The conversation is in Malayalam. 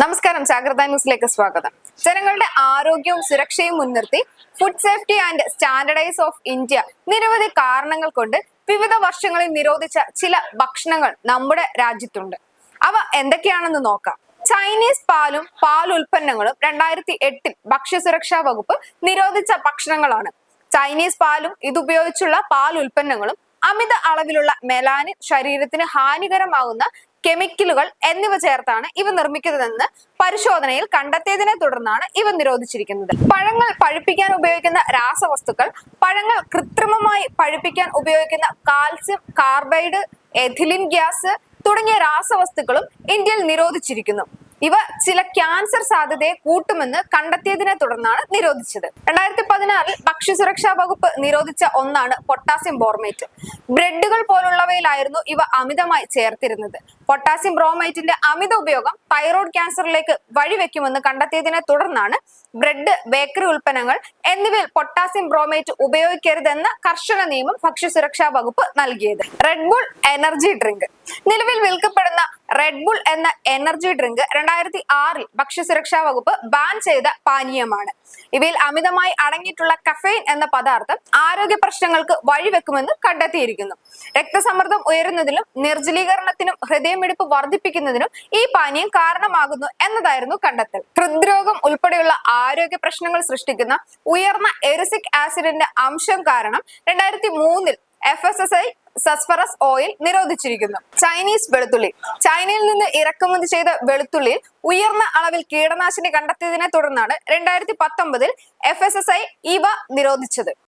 നമസ്കാരം, ജാഗ്രത ന്യൂസിലേക്ക് സ്വാഗതം. ജനങ്ങളുടെ ആരോഗ്യവും സുരക്ഷയും മുൻനിർത്തി food safety and standardise of India നിരവധി കാരണങ്ങൾ കൊണ്ട് വിവിധ വർഷങ്ങളിൽ നിരോധിച്ച ചില ഭക്ഷണങ്ങൾ നമ്മുടെ രാജ്യത്തുണ്ട്. അവ എന്തൊക്കെയാണെന്ന് നോക്കാം. ചൈനീസ് പാലും പാൽ ഉൽപ്പന്നങ്ങളും 2008 ഭക്ഷ്യസുരക്ഷാ വകുപ്പ് നിരോധിച്ച ഭക്ഷണങ്ങളാണ്. ചൈനീസ് പാലും ഇതുപയോഗിച്ചുള്ള പാൽ ഉൽപ്പന്നങ്ങളും അമിത അളവിലുള്ള മെലാനിൻ, ശരീരത്തിന് ഹാനികരമാകുന്ന കെമിക്കലുകൾ എന്നിവ ചേർത്താണ് ഇവ നിർമ്മിക്കുന്നതെന്ന് പരിശോധനയിൽ കണ്ടെത്തിയതിനെ തുടർന്നാണ് ഇവ നിരോധിച്ചിരിക്കുന്നത്. പഴങ്ങൾ പഴുപ്പിക്കാൻ ഉപയോഗിക്കുന്ന രാസവസ്തുക്കൾ, പഴങ്ങൾ കൃത്രിമമായി പഴുപ്പിക്കാൻ ഉപയോഗിക്കുന്ന കാൽസ്യം കാർബൈഡ്, എഥിലിൻ ഗ്യാസ് തുടങ്ങിയ രാസവസ്തുക്കളും ഇന്ത്യയിൽ നിരോധിച്ചിരിക്കുന്നു. ഇവ ചില ക്യാൻസർ സാധ്യതയെ കൂട്ടുമെന്ന് കണ്ടെത്തിയതിനെ തുടർന്നാണ് നിരോധിച്ചത്. 2016 ഭക്ഷ്യസുരക്ഷാ വകുപ്പ് നിരോധിച്ച ഒന്നാണ് പൊട്ടാസ്യം ബോർമേറ്റ്. ബ്രെഡുകൾ പോലുള്ളവയിലായിരുന്നു ഇവ അമിതമായി ചേർത്തിരുന്നത്. പൊട്ടാസ്യം ബ്രോമൈറ്റിന്റെ അമിത ഉപയോഗം തൈറോയ്ഡ് ക്യാൻസറിലേക്ക് വഴിവെക്കുമെന്ന് കണ്ടെത്തിയതിനെ തുടർന്നാണ് ബ്രെഡ്, ബേക്കറി ഉൽപ്പന്നങ്ങൾ എന്നിവയിൽ പൊട്ടാസ്യം ബ്രോമേറ്റ് ഉപയോഗിക്കരുതെന്ന കർശന നിയമം ഭക്ഷ്യസുരക്ഷാ വകുപ്പ് നൽകിയത്. Red bull energy drink. നിലവിൽ വിൽക്കപ്പെടുന്ന റെഡ് ബുൾ എന്ന എനർജി ഡ്രിങ്ക് 2006 ഭക്ഷ്യസുരക്ഷാ വകുപ്പ് ബാൻ ചെയ്ത പാനീയമാണ്. ഇവയിൽ അമിതമായി അടങ്ങിയിട്ടുള്ള കഫെയിൻ എന്ന പദാർത്ഥം ആരോഗ്യ പ്രശ്നങ്ങൾക്ക് വഴിവെക്കുമെന്ന് കണ്ടെത്തിയിരിക്കുന്നു. രക്തസമ്മർദ്ദം ഉയരുന്നതിലും നിർജ്ജലീകരണത്തിനും ഹൃദയമിടിപ്പ് വർദ്ധിപ്പിക്കുന്നതിനും ഈ പാനീയം കാരണമാകുന്നു എന്നതായിരുന്നു കണ്ടെത്തൽ. ഹൃദ്രോഗം ഉൾപ്പെടെയുള്ള ആരോഗ്യ പ്രശ്നങ്ങൾ സൃഷ്ടിക്കുന്ന ഉയർന്ന എറിസിക് ആസിഡിന്റെ അംശം കാരണം 2003 FSSAI സസ്ഫറസ് ഓയിൽ നിരോധിച്ചിരിക്കുന്നു. ചൈനീസ് വെളുത്തുള്ളി. ചൈനയിൽ നിന്ന് ഇറക്കുമതി ചെയ്ത വെളുത്തുള്ളിയിൽ ഉയർന്ന അളവിൽ കീടനാശിനി കണ്ടെത്തിയതിനെ തുടർന്നാണ് 2019 FSSAI ഇവ നിരോധിച്ചത്.